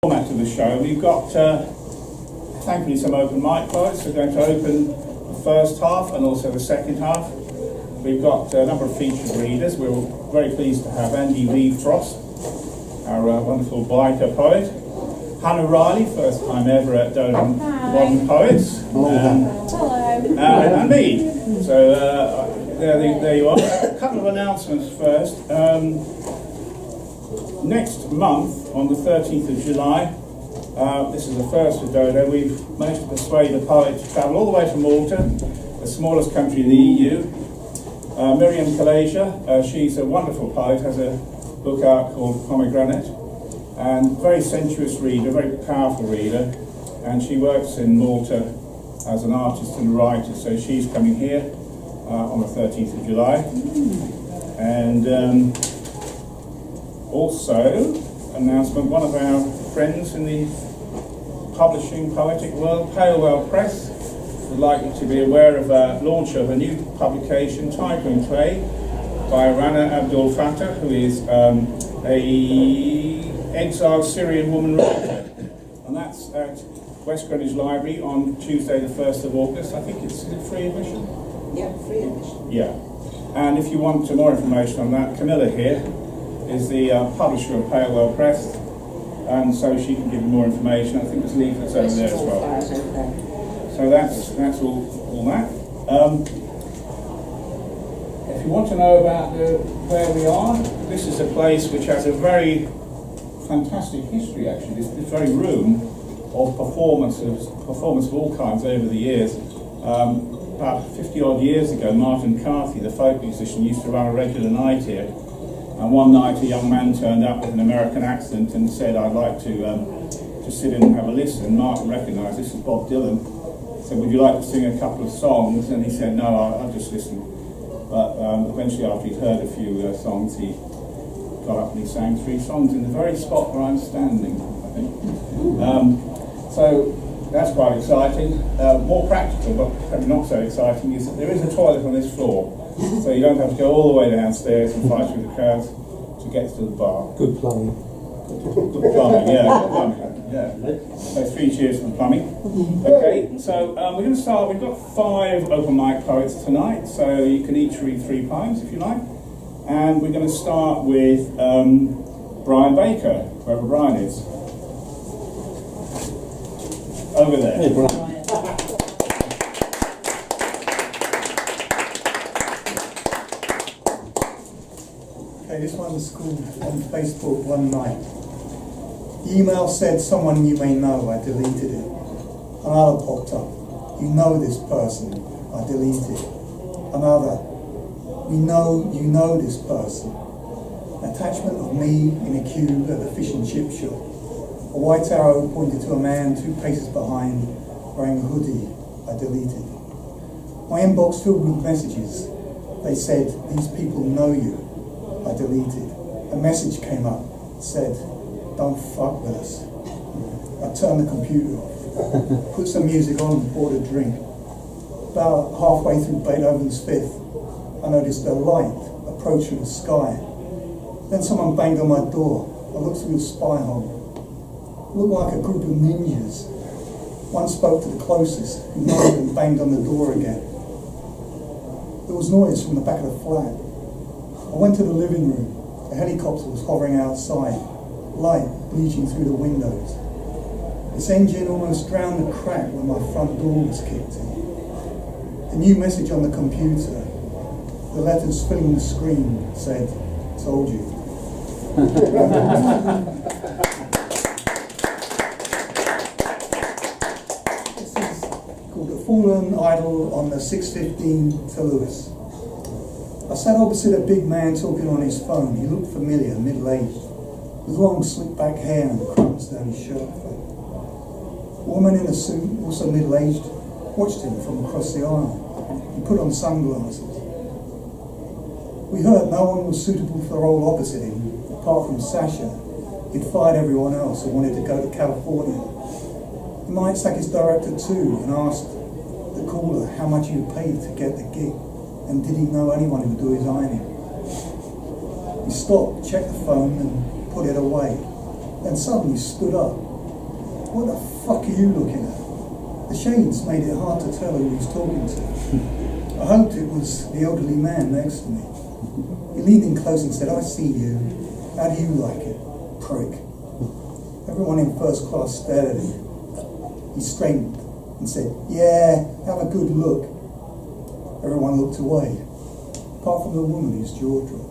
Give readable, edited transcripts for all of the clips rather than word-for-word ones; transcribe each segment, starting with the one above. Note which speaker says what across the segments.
Speaker 1: Format of the show. We've got, thankfully, some open mic poets. We're going to open the first half and also the second half. We've got a number of featured readers. We're very pleased to have Andy Reeves, our wonderful biker poet. Hannah Riley, first time ever at Dodo Modern Poets.
Speaker 2: Hello.
Speaker 1: And me. So there you are. A couple of announcements first. Next month, on the 13th of July, this is the first for Dodo, we've managed to persuade a poet to travel all the way from Malta, the smallest country in the EU. Miriam Kalasia, she's a wonderful poet, has a book out called Pomegranate, and very sensuous reader, very powerful reader, and she works in Malta as an artist and writer, so she's coming here on the 13th of July. And also, announcement, one of our friends in the publishing poetic world, Palewell Press, would like you to be aware of a launch of a new publication, Tiger in Clay, by Rana Abdul Fattah, who is a exiled Syrian woman writer. And that's at West Greenwich Library on Tuesday the 1st of August. I think is it free admission?
Speaker 3: Yeah, free admission.
Speaker 1: Yeah. And if you want more information on that, Camilla here is the publisher of Palewell Press, and so she can give you more information. I think there's leaflets over there as well. So that's all that. If you want to know about where we are, this is a place which has a very fantastic history actually. This very room of performance of all kinds over the years. About 50 odd years ago, Martin Carthy, the folk musician, used to run a regular night here. And one night a young man turned up with an American accent and said, I'd like to sit in and have a listen. Martin recognised this is Bob Dylan. Said, would you like to sing a couple of songs? And he said, no, I'll just listen. But eventually after he'd heard a few songs, he got up and he sang 3 songs in the very spot where I'm standing, I think. So that's quite exciting. More practical, but probably not so exciting, is that there is a toilet on this floor. So you don't have to go all the way downstairs and fight through the crowds to get to the bar.
Speaker 4: Good plumbing.
Speaker 1: Good plumbing, yeah. Good plumbing, yeah. So 3 cheers for the plumbing. Okay, so we're going to start. We've got 5 open mic poets tonight, so you can each read 3 poems if you like. And we're going to start with Brian Baker, wherever Brian is. Over there.
Speaker 4: Hey, Brian.
Speaker 5: This one was called on Facebook one night. The email said, someone you may know, I deleted it. Another popped up. You know this person, I deleted it. Another. You know this person. An attachment of me in a queue at the fish and chip shop. A white arrow pointed to a man 2 paces behind, wearing a hoodie, I deleted. My inbox filled with messages. They said, these people know you. I deleted. A message came up, said, don't fuck with us. I turned the computer off, put some music on and poured a drink. About halfway through Beethoven's 5th, I noticed a light approach from the sky. Then someone banged on my door. I looked through the spy hole. It looked like a group of ninjas. One spoke to the closest, who nodded and banged on the door again. There was noise from the back of the flat. I went to the living room. A helicopter was hovering outside, light bleaching through the windows. Its engine almost drowned the crack when my front door was kicked in. The new message on the computer, the letters filling the screen, said, told you. This is called The Fallen Idol on the 6:15 to Lewis. I sat opposite a big man talking on his phone. He looked familiar, middle-aged, with long slick back hair and crumbs down his shirt front. A woman in a suit, also middle-aged, watched him from across the aisle. He put on sunglasses. We heard no one was suitable for the role opposite him, apart from Sasha. He'd fired everyone else who wanted to go to California. He might sack his director too and asked the caller how much he would pay to get the gig. And did he know anyone who would do his ironing? He stopped, checked the phone and put it away. Then suddenly stood up, what the fuck are you looking at? The shades made it hard to tell who he was talking to. I hoped it was the elderly man next to me. He leaned in close and said, I see you. How do you like it? Prick. Everyone in first class stared at him. He straightened and said, yeah, have a good look. Everyone looked away, apart from the woman whose jaw dropped.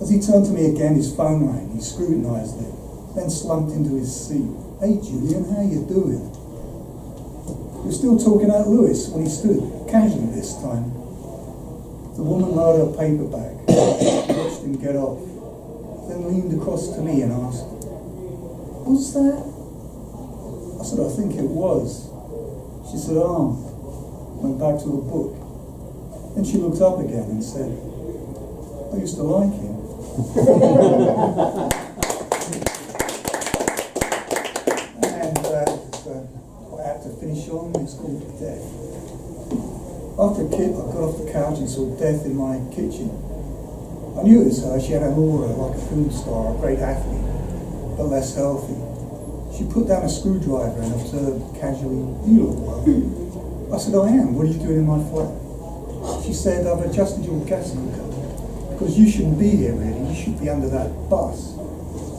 Speaker 5: As he turned to me again, his phone rang. He scrutinised it, then slumped into his seat. Hey Julian, how you doing? We were still talking at Lewis when he stood, casually this time. The woman lowered her paper bag, watched him get off, then leaned across to me and asked, what's that? I said, I think it was. She said, went back to her book. Then she looked up again and said, I used to like him. And I had to finish on, it's called Death. After I got off the couch and saw Death in my kitchen. I knew it was her. She had an aura like a food star, a great athlete, but less healthy. She put down a screwdriver and observed casually, you look well. I said, I am. What are you doing in my flat? She said, I've adjusted your gas cooker because you shouldn't be here really. You should be under that bus.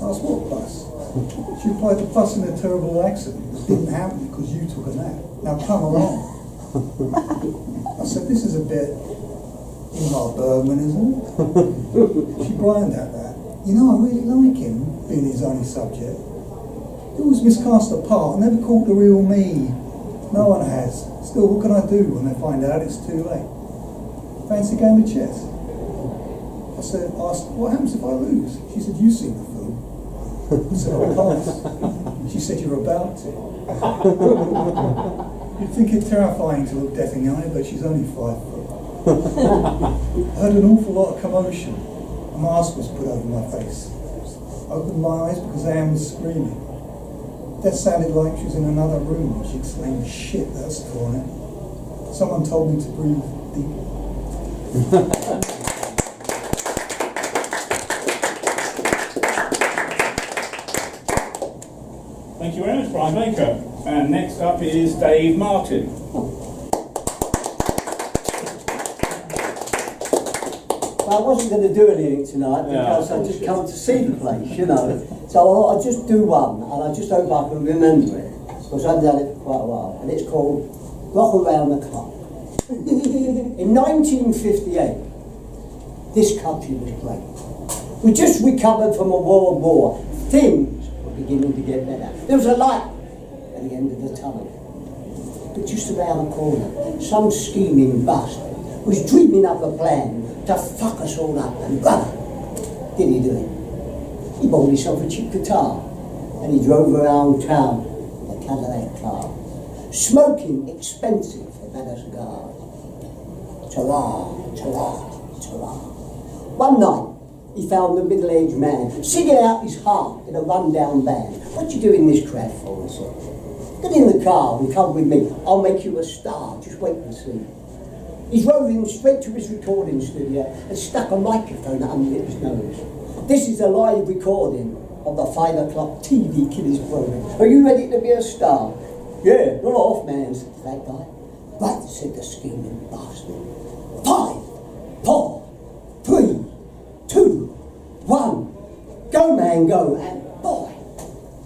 Speaker 5: I asked, what bus? She replied, the bus in a terrible accident. It didn't happen because you took a nap. Now come along. I said, this is a bit Ingmar Bergman, isn't it? She brined at that. You know, I really like him, being his only subject. He always miscast a part, never caught the real me. No one has. Still, what can I do when they find out it's too late? Fancy a game of chess? I asked, what happens if I lose? She said, you've seen the film. I said, I'll pass. She said, you're about to. You'd think it terrifying to look Death in the eye, but she's only 5 foot. I heard an awful lot of commotion. A mask was put over my face. I opened my eyes because Anne was screaming. Death sounded like she was in another room. She exclaimed, shit, that's torn it. Someone told me to breathe deeply.
Speaker 1: Thank you very much, Brian Baker. And next up is Dave Martin.
Speaker 2: Well, I wasn't going to do anything tonight because I just come to see the place, you know. So I thought I'd just do one, and I just hope I can remember it, because I've done it for quite a while. And it's called Rock Around the Clock. In 1958, this country was great. We just recovered from a world war. Things were beginning to get better. There was a light at the end of the tunnel. But just around the corner, some scheming bastard was dreaming up a plan to fuck us all up, and brother, did he do it? He bought himself a cheap guitar, and he drove around town in a Cadillac car, smoking expensive Havana cigars. Ta-ra, ta-ra, ta-ra. One night, he found a middle-aged man singing out his heart in a run-down band. What you doing this crap for, he said. Get in the car and come with me. I'll make you a star. Just wait and see. He drove him straight to his recording studio and stuck a microphone under his nose. This is a live recording of the 5 o'clock TV Kiddies program. Are you ready to be a star? Yeah, not off, man, said the fat guy. Right, said the scheming bastard. 5, 4, 3, 2, 1. Go, man, go. And boy,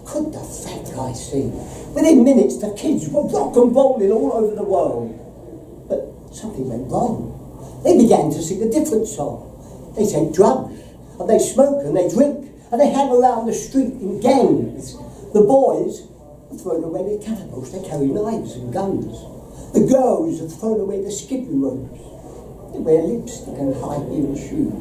Speaker 2: could the fat guy see. Within minutes, the kids were rock and rolling all over the world. But something went wrong. They began to sing a different song. They take drugs, and they smoke, and they drink, and they hang around the street in gangs. The boys have thrown away their catapults. They carry knives and guns. The girls have thrown away the skipping ropes. They wear lipstick and high-heel shoes.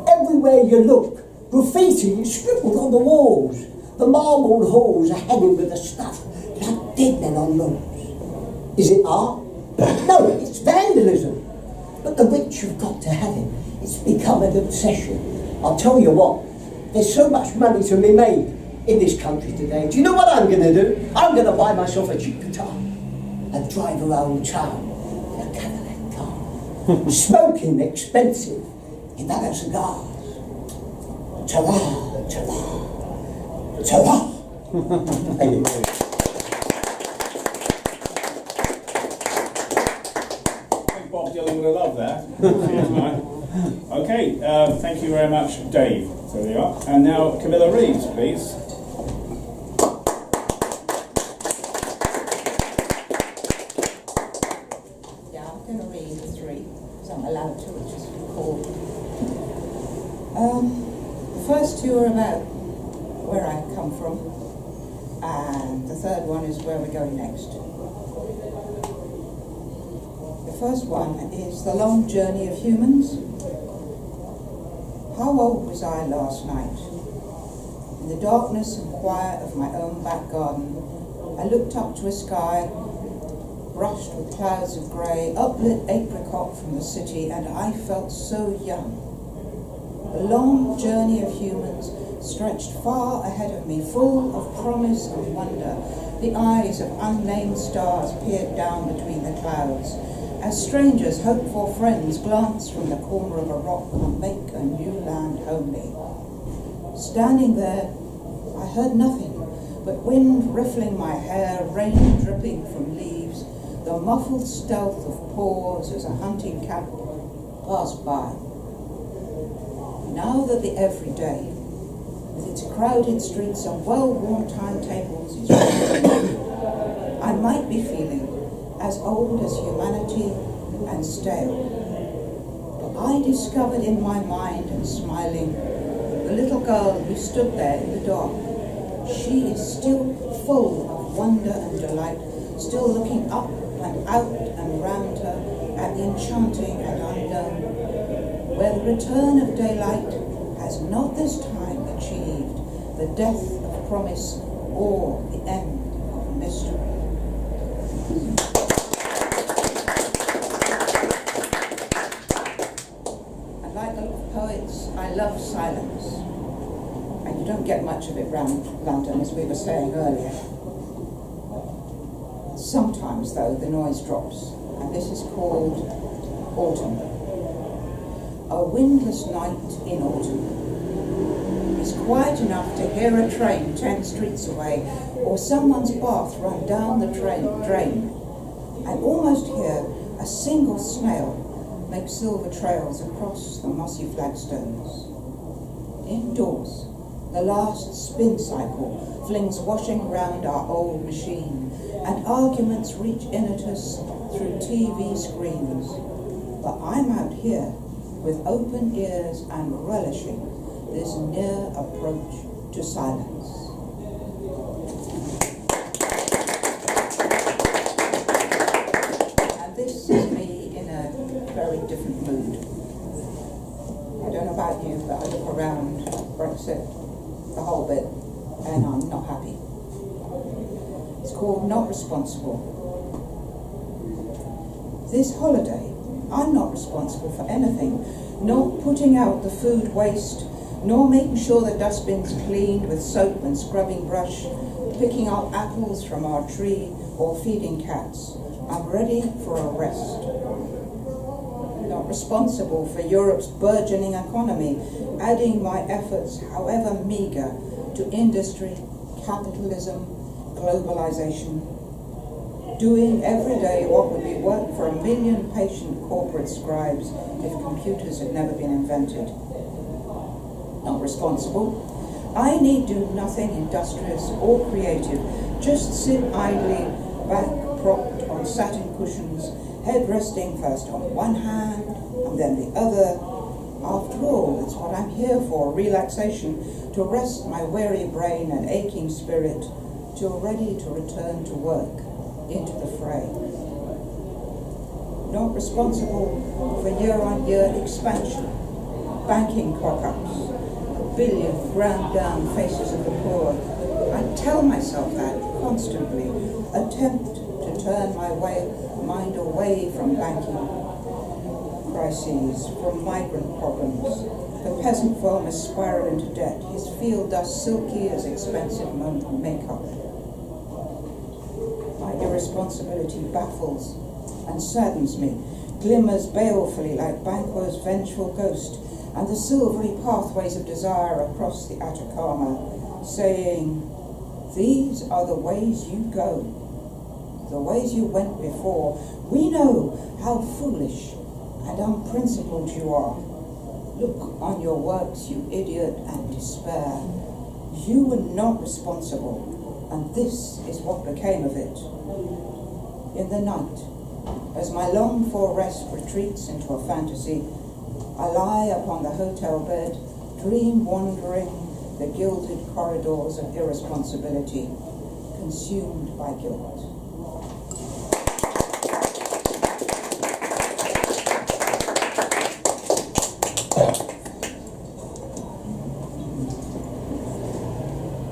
Speaker 2: Everywhere you look, graffiti is scribbled on the walls. The marbled halls are hanging with the stuff like dead men on ropes. Is it art? No, it's vandalism. But the rich have got to have it. It's become an obsession. I'll tell you what, there's so much money to be made in this country today. Do you know what I'm going to do? I'm going to buy myself a cheap guitar and drive around town in a Cadillac car, smoking expensive Havana cigars. Ta-ra, ta-ra, ta-ra, Thank you.
Speaker 1: I think Bob Dylan would have loved that. Cheers, mate. Okay, thank you very much, Dave. So there you are. And now Camilla Reeves, please.
Speaker 3: Yeah, I'm going to read the three, because I'm allowed to, which is cool. The first two are about where I come from, and the third one is where we're going next. The first one is the long journey of humans. How old was I last night? In the darkness and quiet of my own back garden, I looked up to a sky brushed with clouds of grey, uplit apricot from the city, and I felt so young. The long journey of humans stretched far ahead of me, full of promise and wonder. The eyes of unnamed stars peered down between the clouds, as strangers, hopeful friends, glance from the corner of a rock and make a new land homely. Standing there, I heard nothing but wind riffling my hair, rain dripping from leaves, the muffled stealth of paws as a hunting cap passed by. Now that the everyday, with its crowded streets and well-worn timetables, is running, I might be feeling as old as humanity and stale. But I discovered in my mind and smiling the little girl who stood there in the dark. She is still full of wonder and delight, still looking up and out and round her at the enchanting and unknown, where the return of daylight has not this time achieved the death of promise or the end of mystery. And like a lot of poets, I love silence. And you don't get much of it round London, as we were saying earlier. Sometimes, though, the noise drops, and this is called autumn. A windless night in autumn is quiet enough to hear a train 10 streets away, or someone's bath run down the drain, and almost hear a single snail make silver trails across the mossy flagstones. Indoors, the last spin cycle flings washing round our old machine, and arguments reach in at us through TV screens. But I'm out here with open ears and relishing this near approach to silence. And this is me in a very different mood. I don't know about you, but I look around Brexit, the whole bit, and I'm not happy. It's called Not Responsible. This holiday, I'm not responsible for anything, not putting out the food waste, nor making sure the dustbin's cleaned with soap and scrubbing brush, picking up apples from our tree, or feeding cats. I'm ready for a rest. Not responsible for Europe's burgeoning economy, adding my efforts, however meagre, to industry, capitalism, globalization. Doing every day what would be work for 1 million patient corporate scribes if computers had never been invented. Not responsible. I need do nothing industrious or creative, just sit idly back propped on satin cushions, head resting first on one hand and then the other. After all, it's what I'm here for, relaxation, to rest my weary brain and aching spirit, till ready to return to work, into the fray. Not responsible for year-on-year expansion, banking cock-ups, a billion ground down faces of the poor. I tell myself that constantly, attempt to turn my mind away from banking crises, from migrant problems. The peasant farmer spiraled into debt, his field dust silky as expensive makeup. My irresponsibility baffles and saddens me, glimmers balefully like Banquo's vengeful ghost, and the silvery pathways of desire across the Atacama, saying, These are the ways you go, the ways you went before. We know how foolish and unprincipled you are. Look on your works, you idiot, and despair. You were not responsible, and this is what became of it. In the night, as my longed-for rest retreats into a fantasy, I lie upon the hotel bed, dream wandering the gilded corridors of irresponsibility, consumed by guilt.